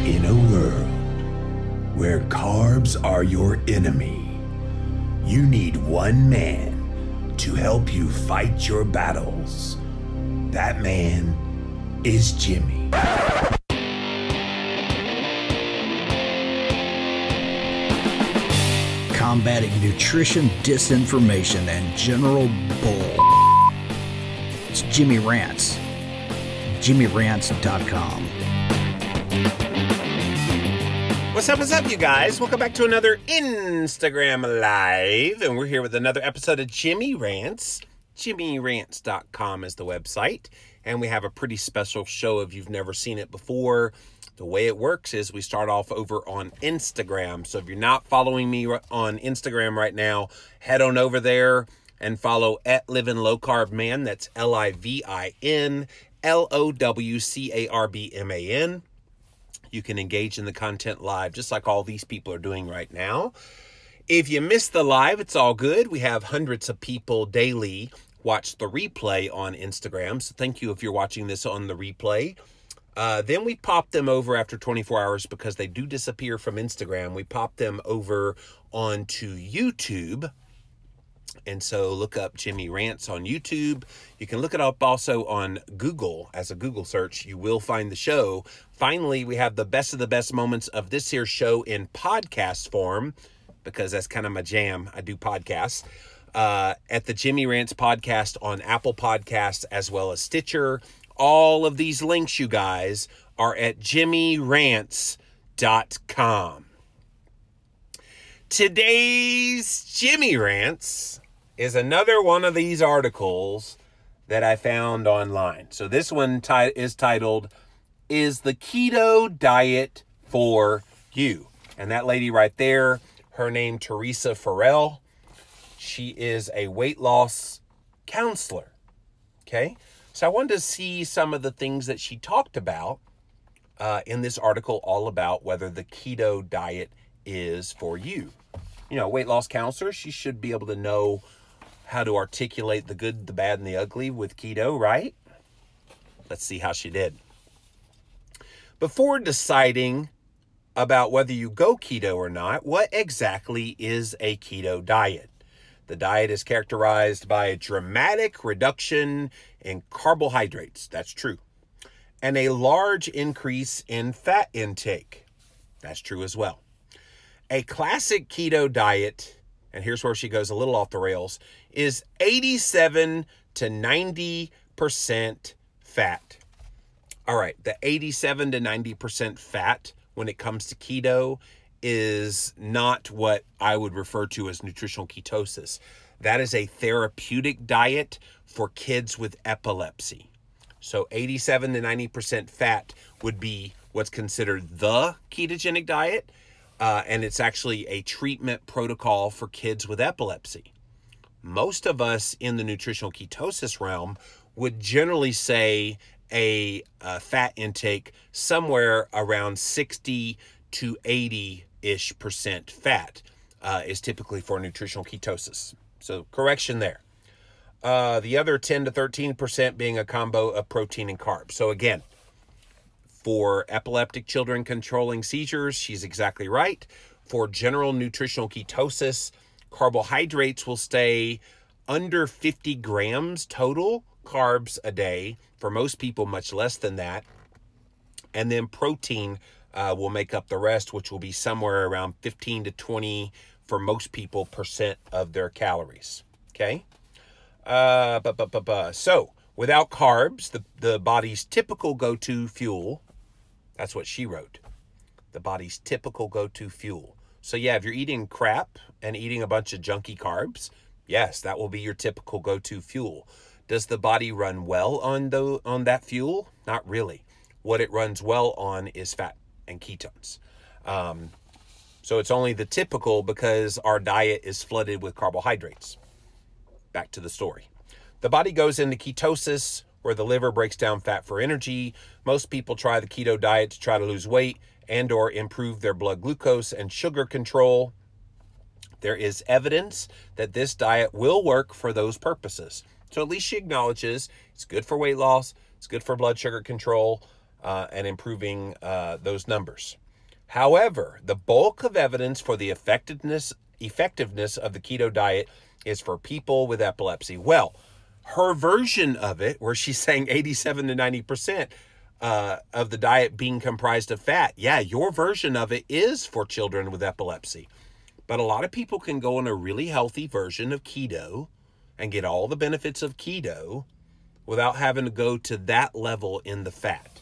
In a world where carbs are your enemy, you need one man to help you fight your battles. That man is Jimmy. Combating nutrition disinformation and general bull. It's Jimmy Rants. JimmyRants.com. What's up, you guys? Welcome back to another Instagram Live, and we're here with another episode of Jimmy Rants. JimmyRants.com is the website, and we have a pretty special show if you've never seen it before. The way it works is we start off over on Instagram. So if you're not following me on Instagram right now, head on over there and follow @LivinLowCarbMan. That's LivinLowCarbMan. You can engage in the content live, just like all these people are doing right now. If you missed the live, it's all good. We have hundreds of people daily watch the replay on Instagram. So thank you if you're watching this on the replay. Then we pop them over after 24 hours because they do disappear from Instagram. We pop them over onto YouTube. And so look up Jimmy Rants on YouTube. You can look it up also on Google. As a Google search, you will find the show. Finally, we have the best of the best moments of this here show in podcast form, because that's kind of my jam. I do podcasts. At the Jimmy Rants podcast on Apple Podcasts as well as Stitcher. All of these links, you guys, are at JimmyRants.com. Today's Jimmy Rants is another one of these articles that I found online. So this one is titled, "Is the Keto Diet for You?" And that lady right there, her name Teresa Farrel. She is a weight loss counselor. Okay? So I wanted to see some of the things that she talked about in this article, all about whether the keto diet is for you. You know, weight loss counselor, she should be able to know how to articulate the good, the bad, and the ugly with keto, right? Let's see how she did. Before deciding about whether you go keto or not, what exactly is a keto diet? The diet is characterized by a dramatic reduction in carbohydrates. That's true. And a large increase in fat intake. That's true as well. A classic keto diet, and here's where she goes a little off the rails, is 87 to 90% fat. All right, the 87 to 90% fat when it comes to keto is not what I would refer to as nutritional ketosis. That is a therapeutic diet for kids with epilepsy. So 87 to 90% fat would be what's considered the ketogenic diet. And it's actually a treatment protocol for kids with epilepsy. Most of us in the nutritional ketosis realm would generally say a fat intake somewhere around 60 to 80-ish% fat is typically for nutritional ketosis. So correction there. The other 10 to 13% being a combo of protein and carbs. So again, for epileptic children controlling seizures, she's exactly right. For general nutritional ketosis, carbohydrates will stay under 50 grams total carbs a day. For most people, much less than that. And then protein will make up the rest, which will be somewhere around 15 to 20 for most people % of their calories. Okay? So, without carbs, the body's typical go-to fuel, that's what she wrote, the body's typical go-to fuel. So yeah, if you're eating crap and eating a bunch of junky carbs, yes, that will be your typical go-to fuel. Does the body run well on that fuel? Not really. What it runs well on is fat and ketones. So it's only the typical because our diet is flooded with carbohydrates. Back to the story. The body goes into ketosis, where the liver breaks down fat for energy. Most people try the keto diet to try to lose weight and or improve their blood glucose and sugar control. There is evidence that this diet will work for those purposes. So at least she acknowledges it's good for weight loss, it's good for blood sugar control, and improving those numbers. However, the bulk of evidence for the effectiveness of the keto diet is for people with epilepsy. Well, her version of it, where she's saying 87 to 90% of the diet being comprised of fat, yeah, your version of it is for children with epilepsy. But a lot of people can go on a really healthy version of keto and get all the benefits of keto without having to go to that level in the fat.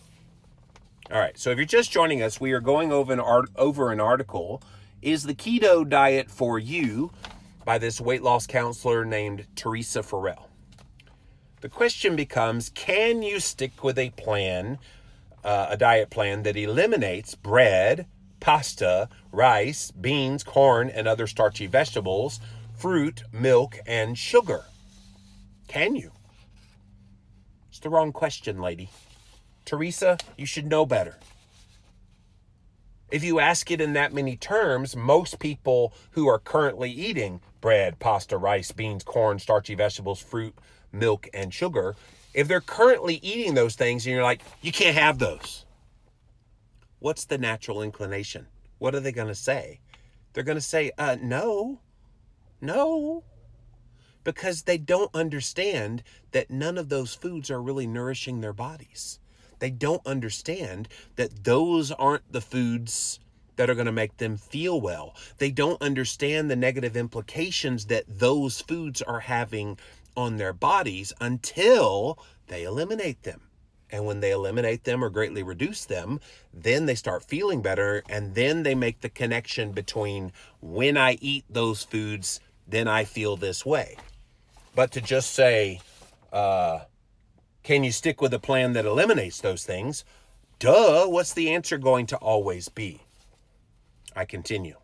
All right, so if you're just joining us, we are going over an article, Is the Keto Diet for You? By this weight loss counselor named Teresa Farrel. The question becomes, can you stick with a plan, a diet plan that eliminates bread, pasta, rice, beans, corn, and other starchy vegetables, fruit, milk, and sugar? Can you? It's the wrong question, lady. Teresa, you should know better. If you ask it in that many terms, most people who are currently eating bread, pasta, rice, beans, corn, starchy vegetables, fruit, milk, and sugar, if they're currently eating those things and you're like, you can't have those, what's the natural inclination? What are they going to say? They're going to say, no, because they don't understand that none of those foods are really nourishing their bodies. They don't understand that those aren't the foods that are going to make them feel well. They don't understand the negative implications that those foods are having on their bodies until they eliminate them. And when they eliminate them or greatly reduce them, then they start feeling better. And then they make the connection between when I eat those foods, then I feel this way. But to just say, can you stick with a plan that eliminates those things? Duh, what's the answer going to always be? I continue.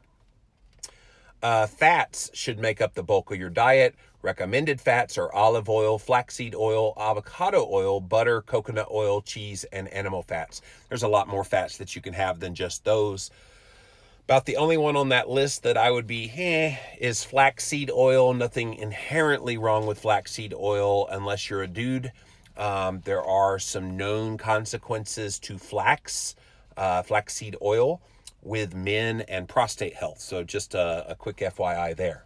Fats should make up the bulk of your diet. Recommended fats are olive oil, flaxseed oil, avocado oil, butter, coconut oil, cheese, and animal fats. There's a lot more fats that you can have than just those. About the only one on that list that I would be, is flaxseed oil. Nothing inherently wrong with flaxseed oil unless you're a dude. There are some known consequences to flaxseed oil with men and prostate health. So just a quick FYI there.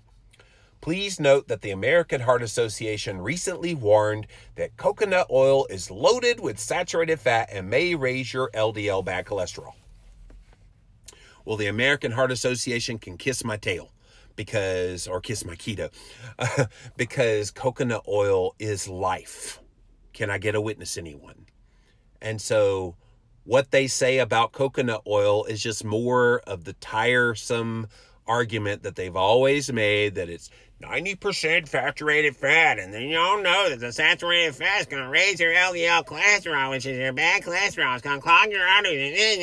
Please note that the American Heart Association recently warned that coconut oil is loaded with saturated fat and may raise your LDL bad cholesterol. Well, the American Heart Association can kiss my tail or kiss my keto, because coconut oil is life. Can I get a witness, anyone? And so what they say about coconut oil is just more of the tiresome argument that they've always made, that it's 90% saturated fat, and then you all know that the saturated fat is going to raise your LDL cholesterol, which is your bad cholesterol. It's going to clog your arteries.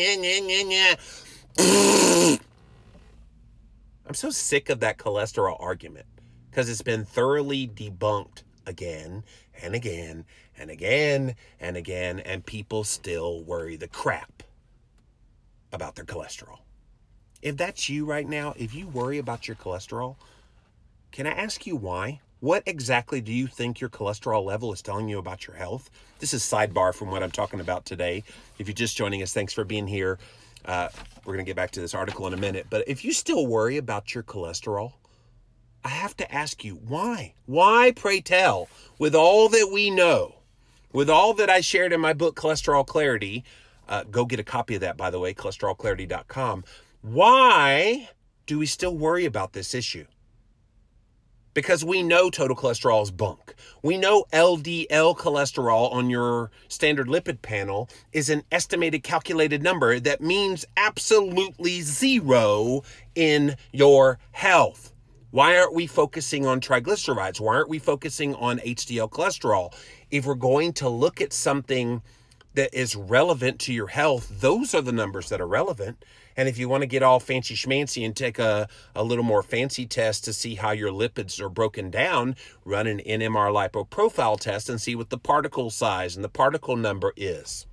I'm so sick of that cholesterol argument because it's been thoroughly debunked again and again and again and again, and people still worry the crap about their cholesterol. If that's you right now, if you worry about your cholesterol, can I ask you why? What exactly do you think your cholesterol level is telling you about your health? This is sidebar from what I'm talking about today. If you're just joining us, thanks for being here. We're going to get back to this article in a minute. But if you still worry about your cholesterol, I have to ask you, why? Why, pray tell, with all that we know, with all that I shared in my book, Cholesterol Clarity, go get a copy of that, by the way, cholesterolclarity.com. Why do we still worry about this issue? Because we know total cholesterol is bunk. We know LDL cholesterol on your standard lipid panel is an estimated calculated number that means absolutely zero in your health. Why aren't we focusing on triglycerides? Why aren't we focusing on HDL cholesterol? If we're going to look at something that is relevant to your health, those are the numbers that are relevant. And if you want to get all fancy schmancy and take a little more fancy test to see how your lipids are broken down, run an NMR lipoprofile test and see what the particle size and the particle number is.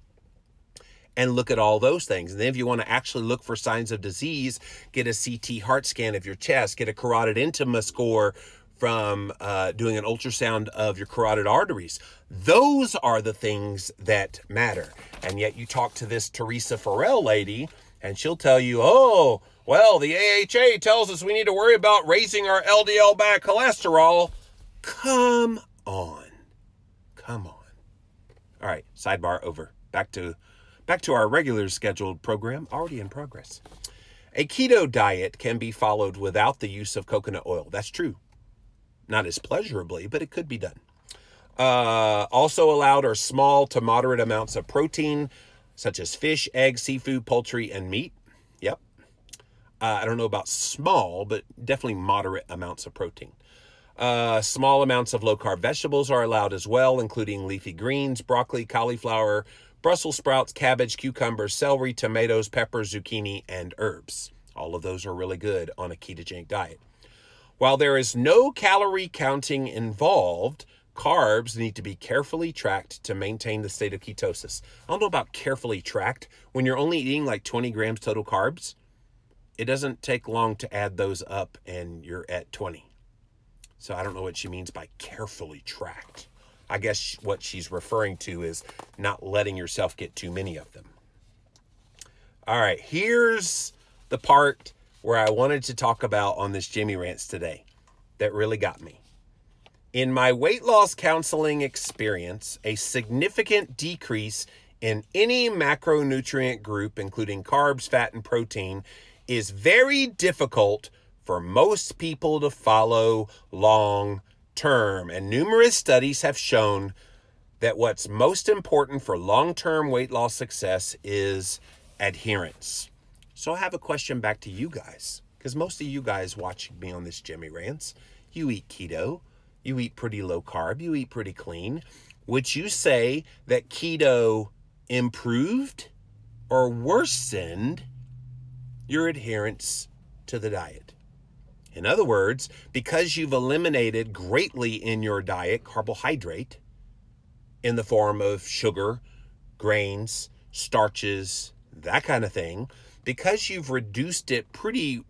And look at all those things. And then if you want to actually look for signs of disease, get a CT heart scan of your chest, get a carotid intima score from doing an ultrasound of your carotid arteries. Those are the things that matter. And yet you talk to this Teresa Farrel lady, and she'll tell you, oh, well, the AHA tells us we need to worry about raising our LDL bad cholesterol. Come on. Come on. All right, sidebar over. Back to our regular scheduled program, already in progress. A keto diet can be followed without the use of coconut oil. That's true. Not as pleasurably, but it could be done. Also allowed are small to moderate amounts of protein, such as fish, eggs, seafood, poultry, and meat. Yep. I don't know about small, but definitely moderate amounts of protein. Small amounts of low-carb vegetables are allowed as well, including leafy greens, broccoli, cauliflower, Brussels sprouts, cabbage, cucumbers, celery, tomatoes, peppers, zucchini, and herbs. All of those are really good on a ketogenic diet. While there is no calorie counting involved, carbs need to be carefully tracked to maintain the state of ketosis. I don't know about carefully tracked. When you're only eating like 20 grams total carbs, it doesn't take long to add those up and you're at 20. So I don't know what she means by carefully tracked. I guess what she's referring to is not letting yourself get too many of them. All right, here's the part where I wanted to talk about on this Jimmy Rants today that really got me. In my weight loss counseling experience, a significant decrease in any macronutrient group, including carbs, fat, and protein, is very difficult for most people to follow long term. And numerous studies have shown that what's most important for long-term weight loss success is adherence. So I have a question back to you guys, because most of you guys watching me on this Jimmy Rants, you eat keto, you eat pretty low carb, you eat pretty clean. Would you say that keto improved or worsened your adherence to the diet? In other words, because you've eliminated greatly in your diet carbohydrate in the form of sugar, grains, starches, that kind of thing, because you've reduced it pretty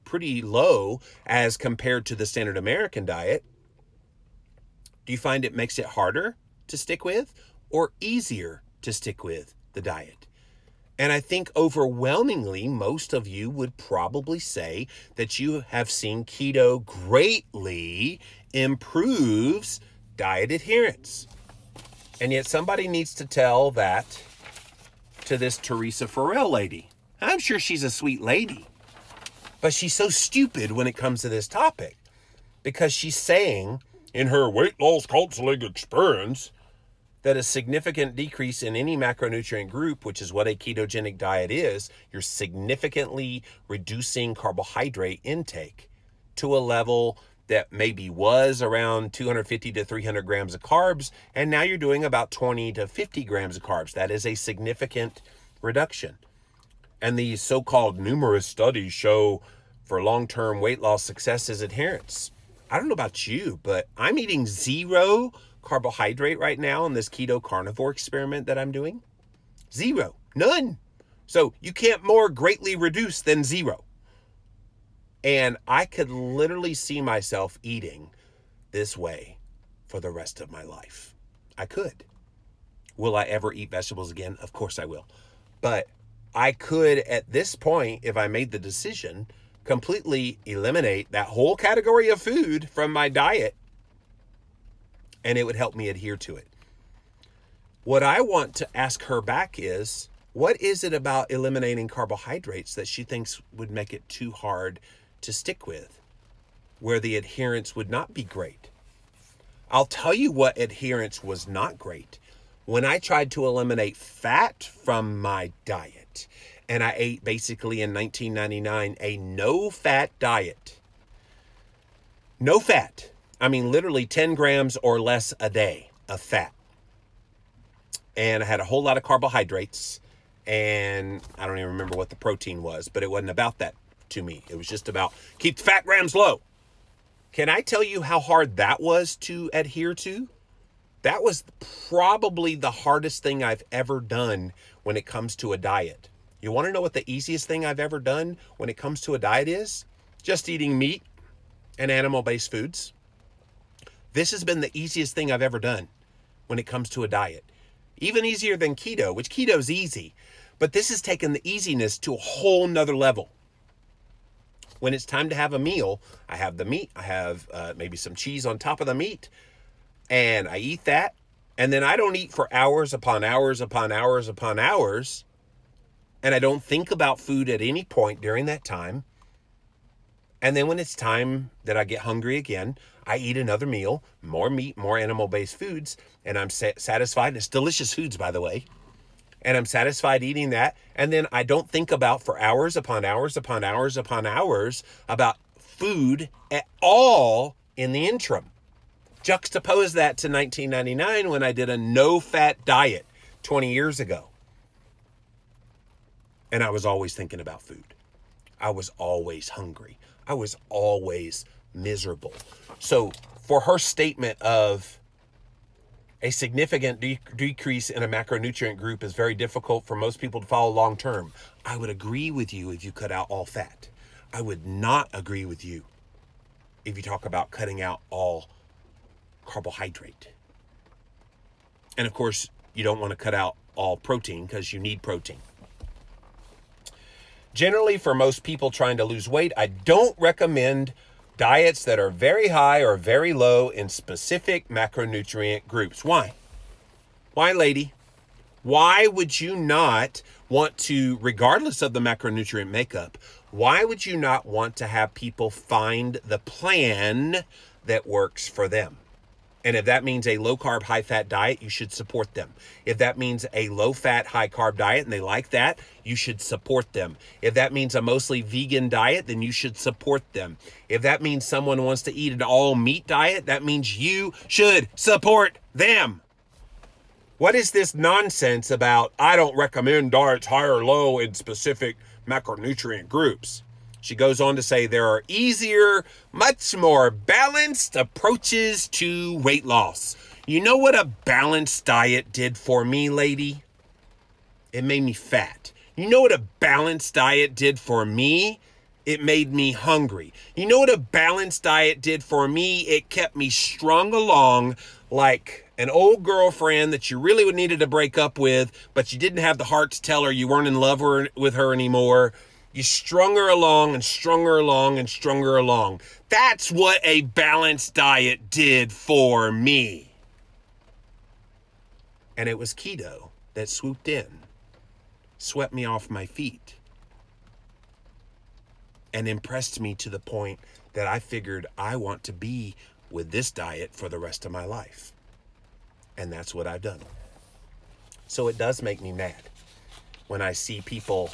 low as compared to the standard American diet, do you find it makes it harder to stick with or easier to stick with the diet? And I think overwhelmingly, most of you would probably say that you have seen keto greatly improves diet adherence. And yet somebody needs to tell that to this Teresa Farrel lady. I'm sure she's a sweet lady, but she's so stupid when it comes to this topic, because she's saying in her weight loss counseling experience that a significant decrease in any macronutrient group, which is what a ketogenic diet is, you're significantly reducing carbohydrate intake to a level that maybe was around 250 to 300 grams of carbs, and now you're doing about 20 to 50 grams of carbs. That is a significant reduction. And these so-called numerous studies show for long-term weight loss success is adherence. I don't know about you, but I'm eating zero carbohydrate right now in this keto carnivore experiment that I'm doing. Zero, none. So you can't more greatly reduce than zero. And I could literally see myself eating this way for the rest of my life. I could. Will I ever eat vegetables again? Of course I will. But I could, at this point, if I made the decision, completely eliminate that whole category of food from my diet, and it would help me adhere to it. What I want to ask her back is, what is it about eliminating carbohydrates that she thinks would make it too hard to stick with, where the adherence would not be great? I'll tell you what adherence was not great. When I tried to eliminate fat from my diet, and I ate basically in 1999 a no-fat diet. No fat. I mean, literally 10 grams or less a day of fat. And I had a whole lot of carbohydrates, and I don't even remember what the protein was, but it wasn't about that to me. It was just about keep the fat grams low. Can I tell you how hard that was to adhere to? That was probably the hardest thing I've ever done when it comes to a diet. You want to know what the easiest thing I've ever done when it comes to a diet is? Just eating meat and animal-based foods. This has been the easiest thing I've ever done when it comes to a diet. Even easier than keto, which keto's easy. But this has taken the easiness to a whole nother level. When it's time to have a meal, I have the meat. I have maybe some cheese on top of the meat. And I eat that. And then I don't eat for hours upon hours upon hours upon hours. And I don't think about food at any point during that time. And then when it's time that I get hungry again, I eat another meal, more meat, more animal-based foods, and I'm satisfied. It's delicious foods, by the way. And I'm satisfied eating that. And then I don't think about for hours upon hours upon hours upon hours about food at all in the interim. Juxtapose that to 1999 when I did a no-fat diet 20 years ago. And I was always thinking about food. I was always hungry. I was always miserable. So for her statement of a significant decrease in a macronutrient group is very difficult for most people to follow long term, I would agree with you if you cut out all fat. I would not agree with you if you talk about cutting out all carbohydrate. And of course, you don't want to cut out all protein because you need protein. Generally, for most people trying to lose weight, I don't recommend diets that are very high or very low in specific macronutrient groups. Why? Why, lady? Why would you not want to, regardless of the macronutrient makeup, why would you not want to have people find the plan that works for them? And if that means a low-carb, high-fat diet, you should support them. If that means a low-fat, high-carb diet and they like that, you should support them. If that means a mostly vegan diet, then you should support them. If that means someone wants to eat an all-meat diet, that means you should support them. What is this nonsense about, I don't recommend diets high or low in specific macronutrient groups? She goes on to say there are easier, much more balanced approaches to weight loss. You know what a balanced diet did for me, lady? It made me fat. You know what a balanced diet did for me? It made me hungry. You know what a balanced diet did for me? It kept me strung along like an old girlfriend that you really needed to break up with, but you didn't have the heart to tell her you weren't in love with her anymore. You strung her along and strung her along and strung her along. That's what a balanced diet did for me. And it was keto that swooped in, swept me off my feet, and impressed me to the point that I figured I want to be with this diet for the rest of my life. And that's what I've done. So it does make me mad when I see people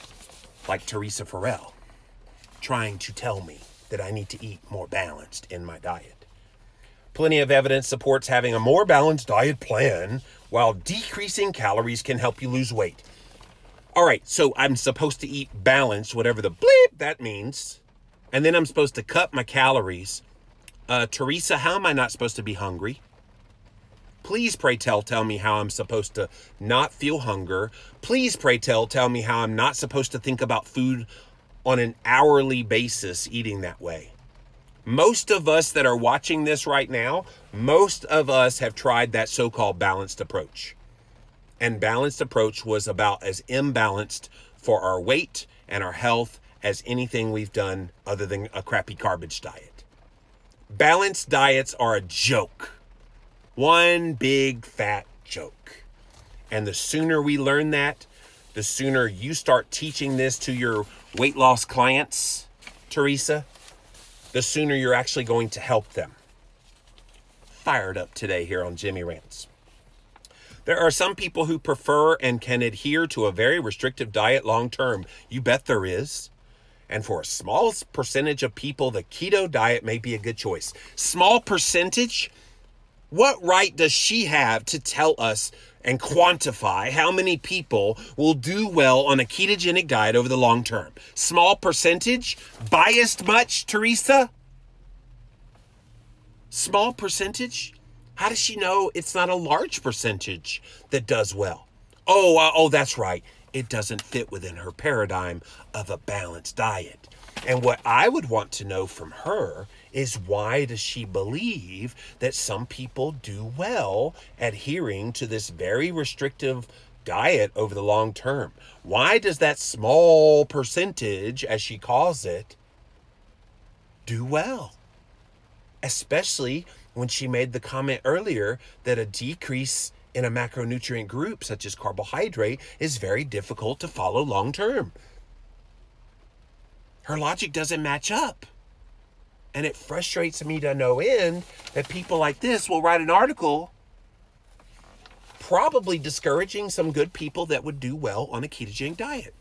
like Teresa Farrel trying to tell me that I need to eat more balanced in my diet. Plenty of evidence supports having a more balanced diet plan while decreasing calories can help you lose weight. All right, so I'm supposed to eat balanced, whatever the bleep that means, and then I'm supposed to cut my calories. Teresa, how am I not supposed to be hungry? Please, pray tell me how I'm supposed to not feel hunger. Please, pray tell me how I'm not supposed to think about food on an hourly basis eating that way. Most of us that are watching this right now, most of us have tried that so-called balanced approach. And balanced approach was about as imbalanced for our weight and our health as anything we've done other than a crappy garbage diet. Balanced diets are a joke. One big fat joke. And the sooner we learn that, the sooner you start teaching this to your weight loss clients, Teresa, the sooner you're actually going to help them. Fired up today here on Jimmy Rants. There are some people who prefer and can adhere to a very restrictive diet long term. You bet there is. And for a small percentage of people, the keto diet may be a good choice. Small percentage? What right does she have to tell us and quantify how many people will do well on a ketogenic diet over the long term? Small percentage? Biased much, Teresa? Small percentage? How does she know it's not a large percentage that does well? Oh, that's right. It doesn't fit within her paradigm of a balanced diet. And what I would want to know from her is, why does she believe that some people do well adhering to this very restrictive diet over the long term? Why does that small percentage, as she calls it, do well? Especially when she made the comment earlier that a decrease in a macronutrient group, such as carbohydrate, is very difficult to follow long term. Her logic doesn't match up. And it frustrates me to no end that people like this will write an article probably discouraging some good people that would do well on a ketogenic diet.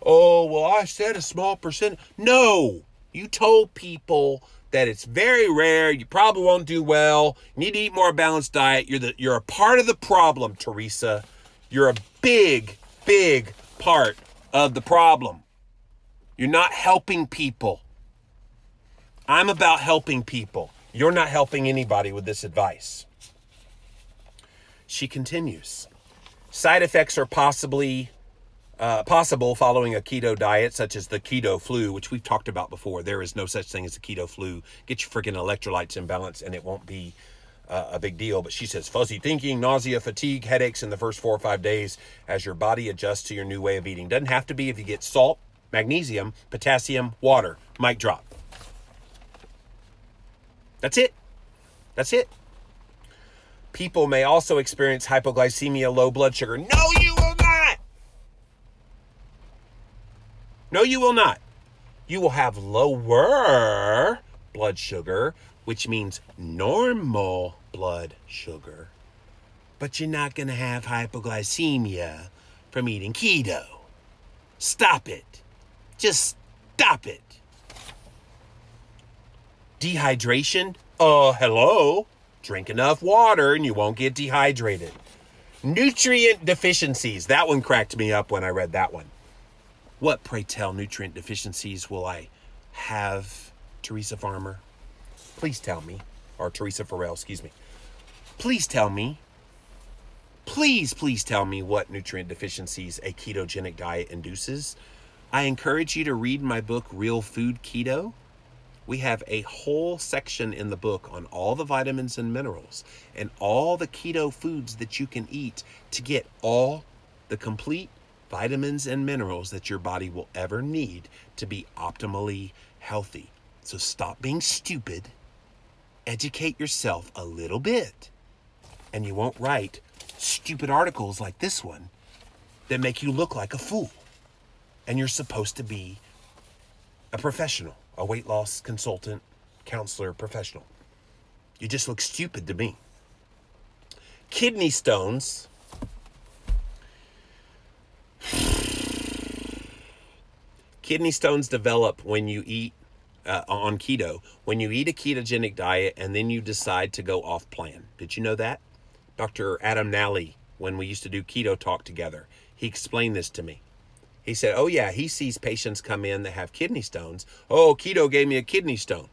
Oh, well, I said a small percent. No, you told people that it's very rare. You probably won't do well. You need to eat more balanced diet. You're a part of the problem, Teresa. You're a big, big part of the problem. You're not helping people. I'm about helping people. You're not helping anybody with this advice. She continues. Side effects are possible following a keto diet, such as the keto flu, which we've talked about before. There is no such thing as a keto flu. Get your freaking electrolytes in balance and it won't be a big deal. But she says fuzzy thinking, nausea, fatigue, headaches in the first 4 or 5 days as your body adjusts to your new way of eating. Doesn't have to be if you get salt, magnesium, potassium, water. Mic drop. That's it. That's it. People may also experience hypoglycemia, low blood sugar. No, you will not. No, you will not. You will have lower blood sugar, which means normal blood sugar. But you're not going to have hypoglycemia from eating keto. Stop it. Just stop it. Dehydration? Hello. Drink enough water and you won't get dehydrated. Nutrient deficiencies. That one cracked me up when I read that one. What, pray tell, nutrient deficiencies will I have, Teresa Farmer? Please tell me. Or Teresa Farrel, excuse me. Please tell me. Please tell me what nutrient deficiencies a ketogenic diet induces. I encourage you to read my book, Real Food Keto. We have a whole section in the book on all the vitamins and minerals and all the keto foods that you can eat to get all the complete vitamins and minerals that your body will ever need to be optimally healthy. So stop being stupid, educate yourself a little bit, and you won't write stupid articles like this one that make you look like a fool. And you're supposed to be a professional. A weight loss consultant, counselor, professional. You just look stupid to me. Kidney stones. Kidney stones develop when you eat on keto. When you eat a ketogenic diet and then you decide to go off plan. Did you know that? Dr. Adam Nally, when we used to do keto talk together, he explained this to me. He said, oh yeah, he sees patients come in that have kidney stones. Oh, keto gave me a kidney stone.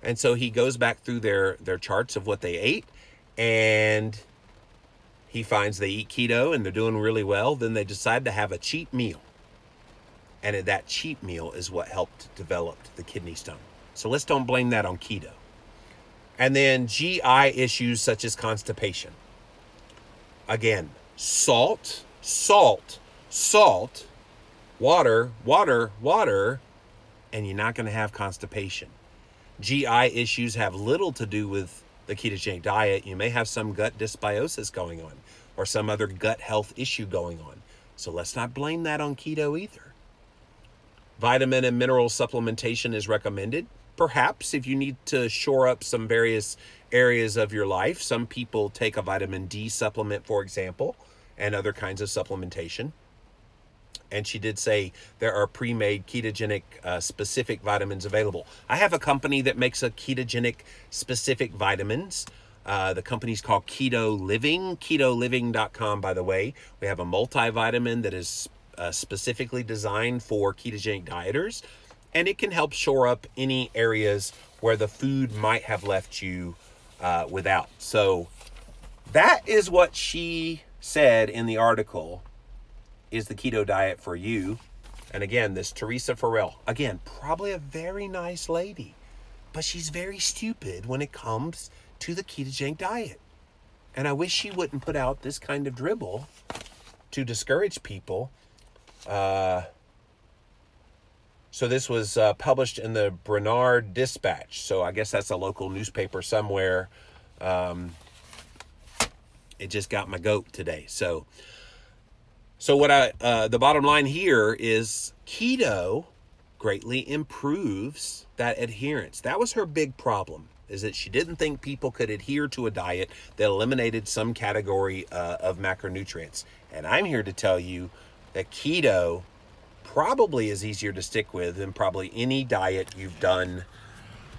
And so he goes back through their charts of what they ate, and he finds they eat keto and they're doing really well. Then they decide to have a cheat meal. And that cheat meal is what helped develop the kidney stone. So let's don't blame that on keto. And then GI issues such as constipation. Again, salt, water, and you're not going to have constipation. GI issues have little to do with the ketogenic diet. You may have some gut dysbiosis going on or some other gut health issue going on. So let's not blame that on keto either. Vitamin and mineral supplementation is recommended. Perhaps if you need to shore up some various areas of your life. Some people take a vitamin D supplement, for example, and other kinds of supplementation. And she did say there are pre-made ketogenic specific vitamins available. I have a company that makes a ketogenic specific vitamins. The company's called Keto Living, ketoliving.com, by the way. We have a multivitamin that is specifically designed for ketogenic dieters, and it can help shore up any areas where the food might have left you without. So that is what she said in the article is the keto diet for you. And again, this Teresa Farrel, again, probably a very nice lady, but she's very stupid when it comes to the ketogenic diet. And I wish she wouldn't put out this kind of dribble to discourage people. So this was published in the Bernard Dispatch. So I guess that's a local newspaper somewhere. It just got my goat today. So what the bottom line here is keto greatly improves that adherence. That was her big problem, is that she didn't think people could adhere to a diet that eliminated some category of macronutrients. And I'm here to tell you that keto probably is easier to stick with than probably any diet you've done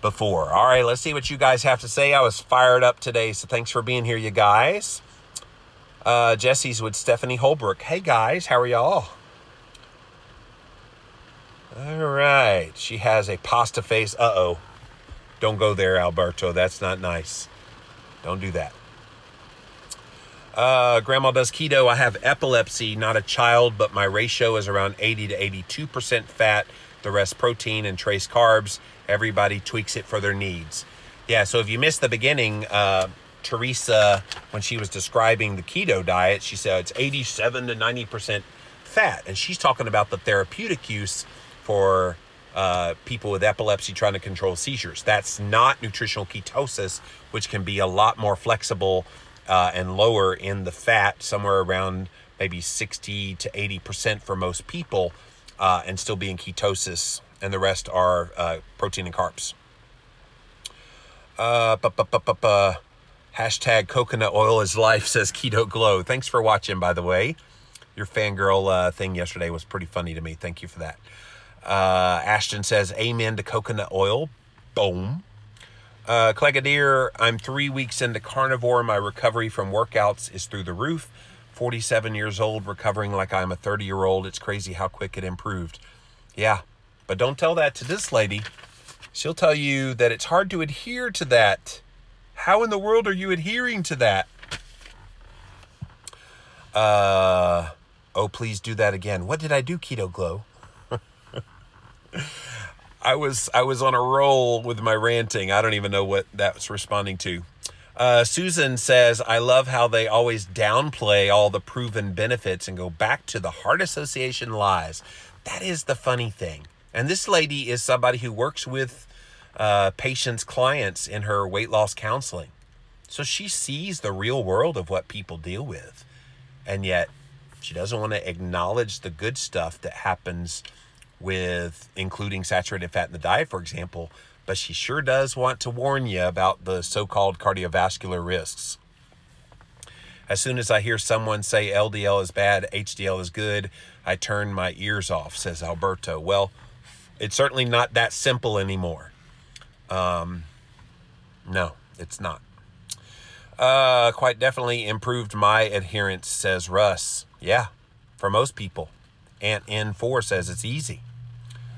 before. All right, let's see what you guys have to say. I was fired up today, so thanks for being here, you guys. Jesse's with Stephanie Holbrook. Hey, guys, how are y'all? All right, she has a pasta face. Uh-oh. Don't go there, Alberto. That's not nice. Don't do that. Grandma does keto. I have epilepsy, not a child, but my ratio is around 80 to 82% fat, the rest protein and trace carbs. Everybody tweaks it for their needs. Yeah, so if you missed the beginning, Teresa, when she was describing the keto diet, she said it's 87 to 90% fat. And she's talking about the therapeutic use for people with epilepsy trying to control seizures. That's not nutritional ketosis, which can be a lot more flexible and lower in the fat, somewhere around maybe 60 to 80% for most people, and still be in ketosis, and the rest are protein and carbs. Hashtag coconut oil is life, says Keto Glow. Thanks for watching, by the way. Your fangirl thing yesterday was pretty funny to me. Thank you for that. Ashton says, amen to coconut oil. Boom. Clegadier, I'm 3 weeks into carnivore. My recovery from workouts is through the roof. 47 years old, recovering like I'm a 30-year-old. It's crazy how quick it improved. Yeah, but don't tell that to this lady. She'll tell you that it's hard to adhere to that. How in the world are you adhering to that? Oh, please do that again. What did I do, Keto Glow? I was on a roll with my ranting. I don't even know what that was responding to. Susan says, I love how they always downplay all the proven benefits and go back to the heart association lies. That is the funny thing. And this lady is somebody who works with patients, clients in her weight loss counseling. So she sees the real world of what people deal with. And yet she doesn't want to acknowledge the good stuff that happens with including saturated fat in the diet, for example, but she sure does want to warn you about the so-called cardiovascular risks. As soon as I hear someone say LDL is bad, HDL is good, I turn my ears off, says Alberto. Well, it's certainly not that simple anymore. No, it's not. Quite definitely improved my adherence, says Russ. Yeah, for most people. Aunt N4 says it's easy.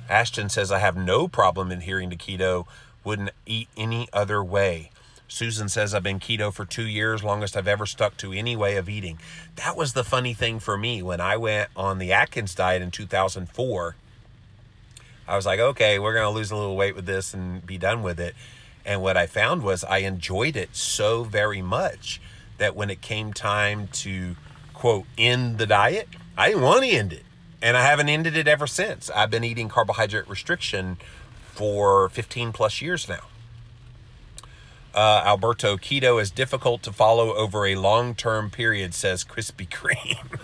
Ashton says, I have no problem adhering to keto. Wouldn't eat any other way. Susan says, I've been keto for 2 years, longest I've ever stuck to any way of eating. That was the funny thing for me. When I went on the Atkins diet in 2004, I was like, okay, we're going to lose a little weight with this and be done with it. And what I found was I enjoyed it so very much that when it came time to, quote, end the diet, I didn't want to end it. And I haven't ended it ever since. I've been eating carbohydrate restriction for 15 plus years now. Alberto, keto is difficult to follow over a long-term period, says Krispy Kreme.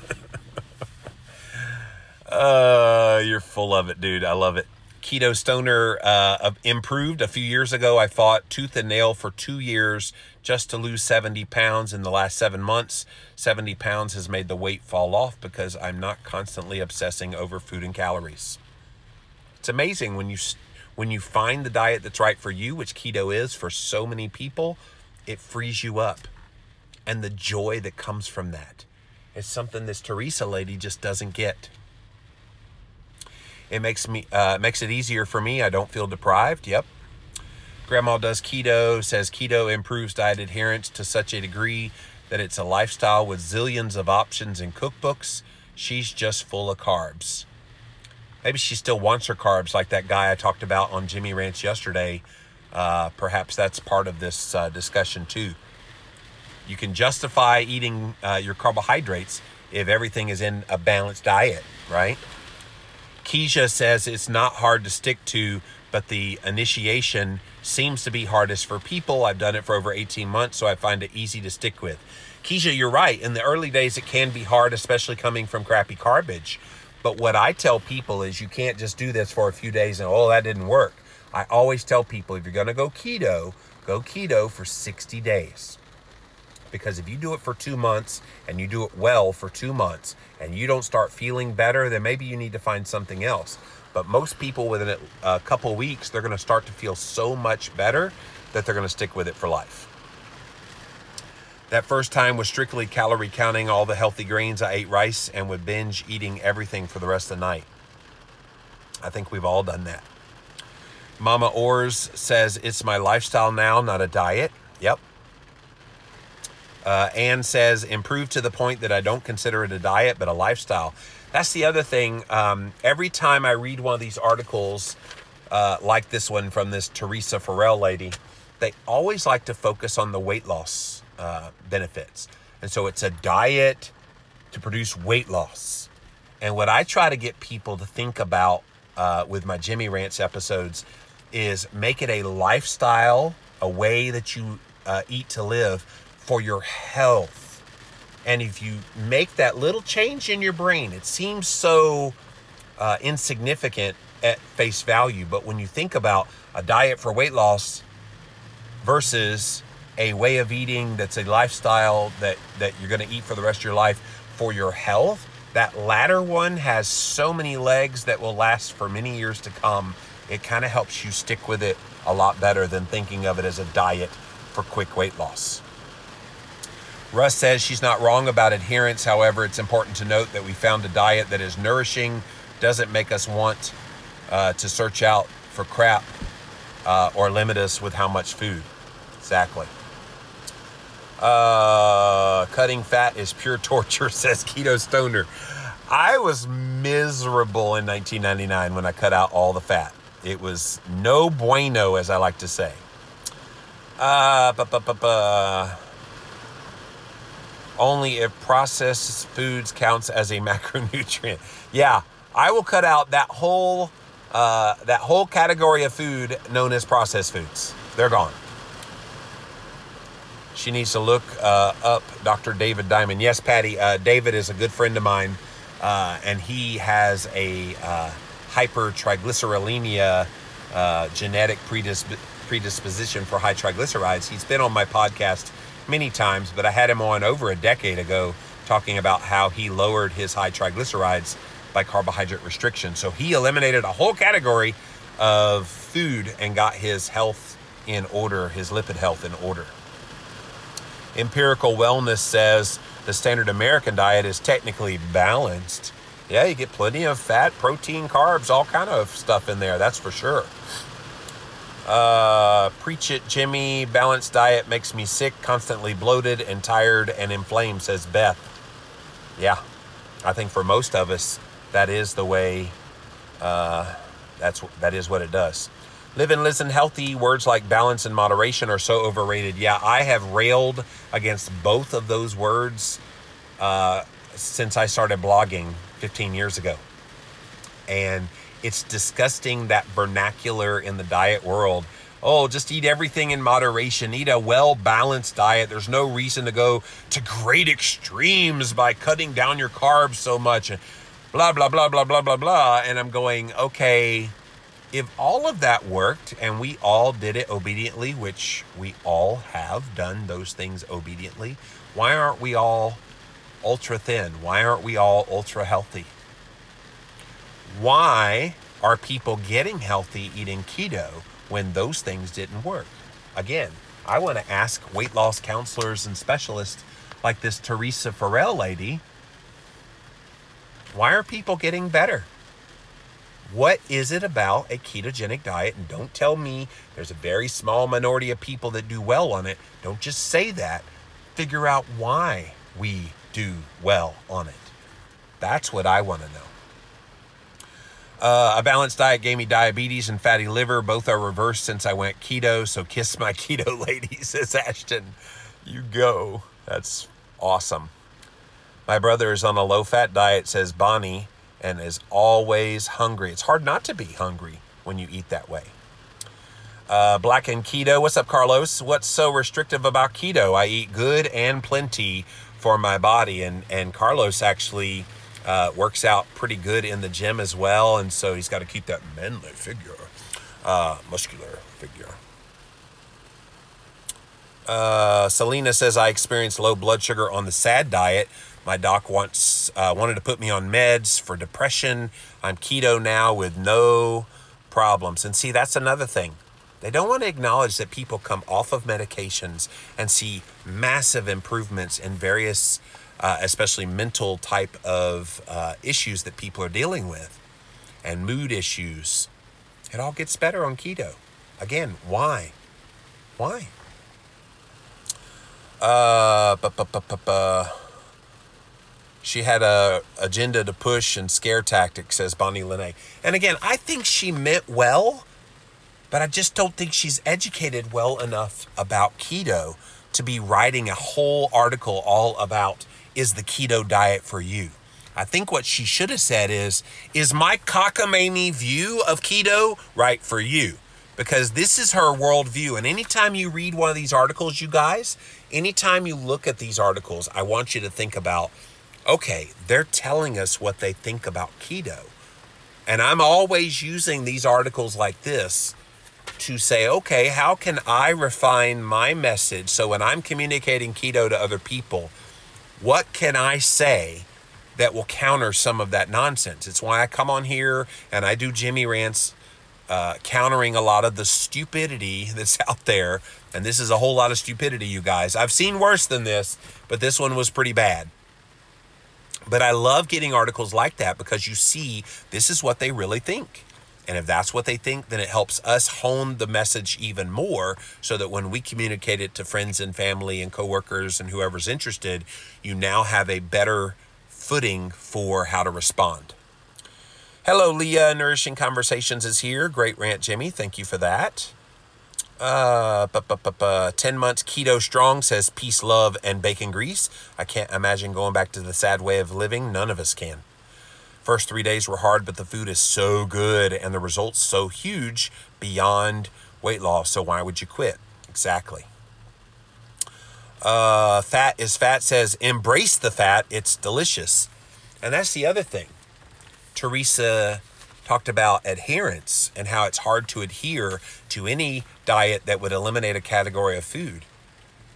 You're full of it, dude. I love it. Keto Stoner improved. A few years ago, I fought tooth and nail for 2 years just to lose 70 pounds. In the last 7 months, 70 pounds has made the weight fall off because I'm not constantly obsessing over food and calories. It's amazing when you find the diet that's right for you, which keto is for so many people, it frees you up. And the joy that comes from that is something this Teresa lady just doesn't get. It makes it easier for me. I don't feel deprived. Yep. Grandma does keto, says keto improves diet adherence to such a degree that it's a lifestyle with zillions of options and cookbooks. She's just full of carbs. Maybe she still wants her carbs like that guy I talked about on Jimmy Rants yesterday. Perhaps that's part of this discussion too. You can justify eating your carbohydrates if everything is in a balanced diet, right? Keisha says it's not hard to stick to, but the initiation seems to be hardest for people. I've done it for over 18 months, so I find it easy to stick with. Keisha, you're right. In the early days, it can be hard, especially coming from crappy garbage. But what I tell people is you can't just do this for a few days and, oh, that didn't work. I always tell people, if you're going to go keto for 60 days. Because if you do it for 2 months and you do it well for 2 months and you don't start feeling better, then maybe you need to find something else. But most people within a couple of weeks, they're going to start to feel so much better that they're going to stick with it for life. That first time was strictly calorie counting all the healthy grains. I ate rice and would binge eating everything for the rest of the night. I think we've all done that. Mama Ors says, it's my lifestyle now, not a diet. Yep. Anne says, improved to the point that I don't consider it a diet, but a lifestyle. That's the other thing. Every time I read one of these articles, like this one from this Teresa Farrel lady, they always like to focus on the weight loss benefits. And so it's a diet to produce weight loss. And what I try to get people to think about with my Jimmy Rants episodes is make it a lifestyle, a way that you eat to live for your health. And if you make that little change in your brain, it seems so insignificant at face value. But when you think about a diet for weight loss versus a way of eating that's a lifestyle that you're going to eat for the rest of your life for your health, that latter one has so many legs that will last for many years to come. It kind of helps you stick with it a lot better than thinking of it as a diet for quick weight loss. Russ says she's not wrong about adherence. However, it's important to note that we found a diet that is nourishing, doesn't make us want to search out for crap or limit us with how much food. Exactly. Cutting fat is pure torture, says Keto Stoner. I was miserable in 1999 when I cut out all the fat. It was no bueno, as I like to say. Only if processed foods counts as a macronutrient. Yeah, I will cut out that whole category of food known as processed foods. They're gone. She needs to look up Dr. David Diamond. Yes, Patty, David is a good friend of mine, and he has a hypertriglyceridemia genetic predisposition for high triglycerides. He's been on my podcast many times, but I had him on over a decade ago talking about how he lowered his high triglycerides by carbohydrate restriction. So he eliminated a whole category of food and got his health in order, his lipid health in order. Empirical Wellness says the standard American diet is technically balanced. Yeah, you get plenty of fat, protein, carbs, all kind of stuff in there, that's for sure. Preach it, Jimmy. Balanced diet makes me sick, constantly bloated and tired and inflamed, says Beth. Yeah, I think for most of us, that is the way, that is what it does. Live and listen healthy. Words like balance and moderation are so overrated. Yeah, I have railed against both of those words since I started blogging 15 years ago. And it's disgusting, that vernacular in the diet world. Oh, just eat everything in moderation. Eat a well-balanced diet. There's no reason to go to great extremes by cutting down your carbs so much. And blah, blah, blah, blah, blah, blah, blah. And I'm going, okay, if all of that worked and we all did it obediently, which we all have done those things obediently, why aren't we all ultra thin? Why aren't we all ultra healthy? Why are people getting healthy eating keto when those things didn't work? Again, I want to ask weight loss counselors and specialists like this Teresa Farrel lady, why are people getting better? What is it about a ketogenic diet? And don't tell me there's a very small minority of people that do well on it. Don't just say that. Figure out why we do well on it. That's what I want to know. A balanced diet gave me diabetes and fatty liver. Both are reversed since I went keto. So kiss my keto lady, says Ashton. You go. That's awesome. My brother is on a low-fat diet, says Bonnie, and is always hungry. It's hard not to be hungry when you eat that way. Black and Keto. What's up, Carlos? What's so restrictive about keto? I eat good and plenty for my body. And Carlos actually works out pretty good in the gym as well. And so he's got to keep that manly figure, muscular figure. Selena says, I experienced low blood sugar on the SAD diet. My doc once wanted to put me on meds for depression. I'm keto now with no problems. And see, that's another thing. They don't want to acknowledge that people come off of medications and see massive improvements in various, especially mental type of issues that people are dealing with and mood issues. It all gets better on keto. Again, why? Why? She had a agenda to push and scare tactics, says Bonnie Lene. And again, I think she meant well, but I just don't think she's educated well enough about keto to be writing a whole article all about, is the keto diet for you? I think what she should have said is my cockamamie view of keto right for you? Because this is her worldview. And anytime you read one of these articles, you guys, anytime you look at these articles, I want you to think about, okay, they're telling us what they think about keto. And I'm always using these articles like this to say, okay, how can I refine my message so when I'm communicating keto to other people, what can I say that will counter some of that nonsense? It's why I come on here and I do Jimmy Rants, countering a lot of the stupidity that's out there. And this is a whole lot of stupidity, you guys. I've seen worse than this, but this one was pretty bad. But I love getting articles like that because you see this is what they really think. And if that's what they think, then it helps us hone the message even more so that when we communicate it to friends and family and coworkers and whoever's interested, you now have a better footing for how to respond. Hello, Leah. Nourishing Conversations is here. Great rant, Jimmy. Thank you for that. 10 months keto strong, says peace, love, and bacon grease. I can't imagine going back to the sad way of living. None of us can. First 3 days were hard, but the food is so good and the results so huge beyond weight loss. So why would you quit? Exactly. Fat is fat says, embrace the fat. It's delicious. And that's the other thing. Teresa talked about adherence and how it's hard to adhere to any diet that would eliminate a category of food.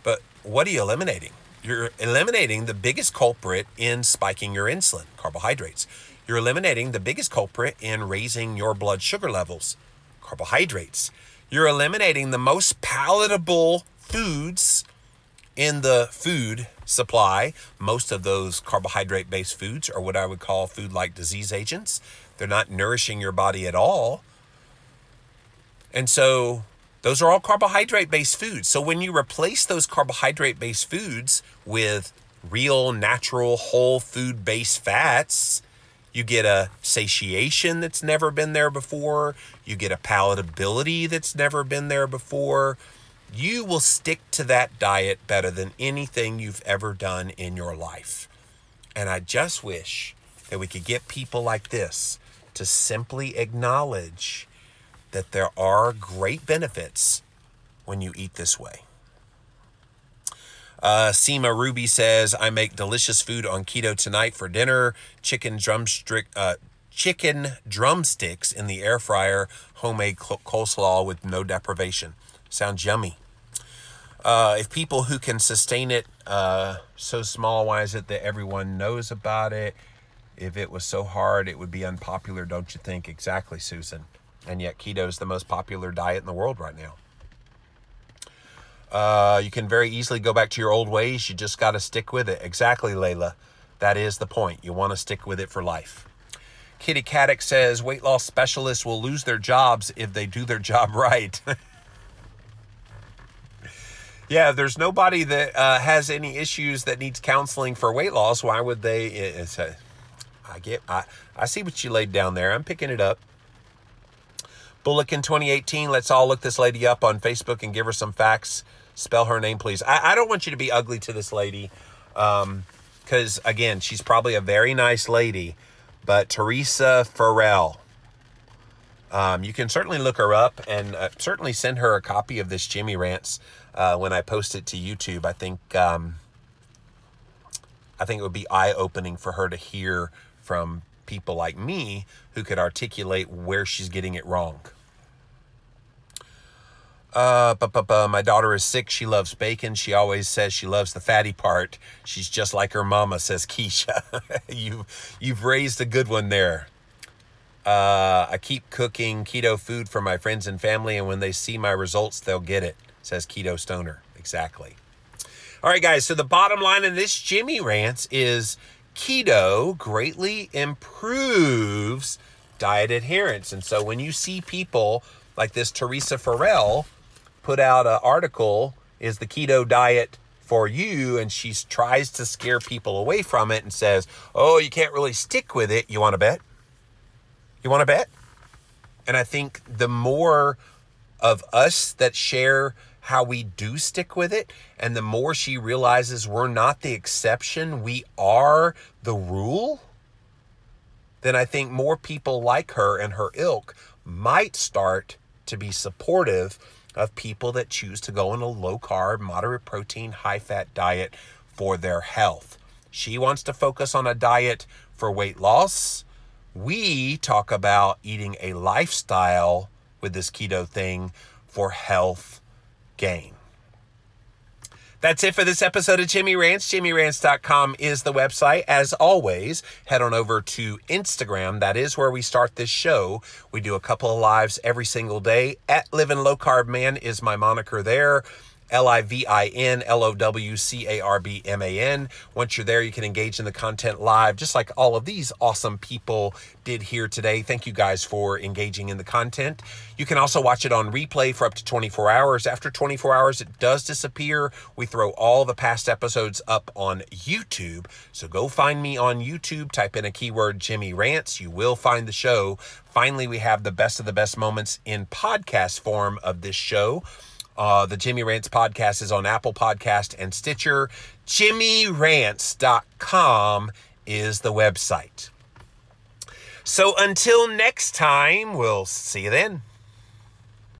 But what are you eliminating? You're eliminating the biggest culprit in spiking your insulin, carbohydrates. You're eliminating the biggest culprit in raising your blood sugar levels, carbohydrates. You're eliminating the most palatable foods in the food supply. Most of those carbohydrate-based foods are what I would call food-like disease agents. They're not nourishing your body at all. And so those are all carbohydrate-based foods. So when you replace those carbohydrate-based foods with real, natural, whole food-based fats, you get a satiation that's never been there before. You get a palatability that's never been there before. You will stick to that diet better than anything you've ever done in your life. And I just wish that we could get people like this to simply acknowledge that there are great benefits when you eat this way. Seema Ruby says, I make delicious food on keto tonight for dinner. Chicken drumsticks in the air fryer, homemade coleslaw with no deprivation. Sounds yummy. If people who can sustain it so small, why is it that everyone knows about it? If it was so hard, it would be unpopular, don't you think? Exactly, Susan. And yet keto is the most popular diet in the world right now. You can very easily go back to your old ways. You just got to stick with it. Exactly, Layla. That is the point. You want to stick with it for life. Kitty Caddick says, weight loss specialists will lose their jobs if they do their job right. Yeah, there's nobody that has any issues that needs counseling for weight loss. Why would they? I see what you laid down there. I'm picking it up. Bullock in 2018. Let's all look this lady up on Facebook and give her some facts. Spell her name, please. I don't want you to be ugly to this lady. Because, again, she's probably a very nice lady. But Teresa Farrel. You can certainly look her up and certainly send her a copy of this Jimmy Rants when I post it to YouTube. I think it would be eye-opening for her to hear from people like me who could articulate where she's getting it wrong. My daughter is sick. She loves bacon. She always says she loves the fatty part. She's just like her mama, says Keisha. You've raised a good one there. I keep cooking keto food for my friends and family, and when they see my results, they'll get it, says Keto Stoner. Exactly. All right, guys, so the bottom line in this Jimmy Rants is keto greatly improves diet adherence. And so when you see people like this Teresa Farrel put out an article, is the keto diet for you? And she tries to scare people away from it and says, oh, you can't really stick with it. You want to bet? You want to bet? And I think the more of us that share how we do stick with it, and the more she realizes we're not the exception, we are the rule, then I think more people like her and her ilk might start to be supportive of people that choose to go on a low-carb, moderate protein, high-fat diet for their health. She wants to focus on a diet for weight loss. We talk about eating a lifestyle with this keto thing for health gain. That's it for this episode of Jimmy Rants. JimmyRants.com is the website. As always, head on over to Instagram. That is where we start this show. We do a couple of lives every single day. At Living Low Carb Man is my moniker there. LIVINLOWCARBMAN. Once you're there, you can engage in the content live, just like all of these awesome people did here today. Thank you guys for engaging in the content. You can also watch it on replay for up to 24 hours. After 24 hours, it does disappear. We throw all the past episodes up on YouTube. So go find me on YouTube, type in a keyword Jimmy Rants. You will find the show. Finally, we have the best of the best moments in podcast form of this show. The Jimmy Rants podcast is on Apple Podcast and Stitcher. JimmyRants.com is the website. So until next time, we'll see you then.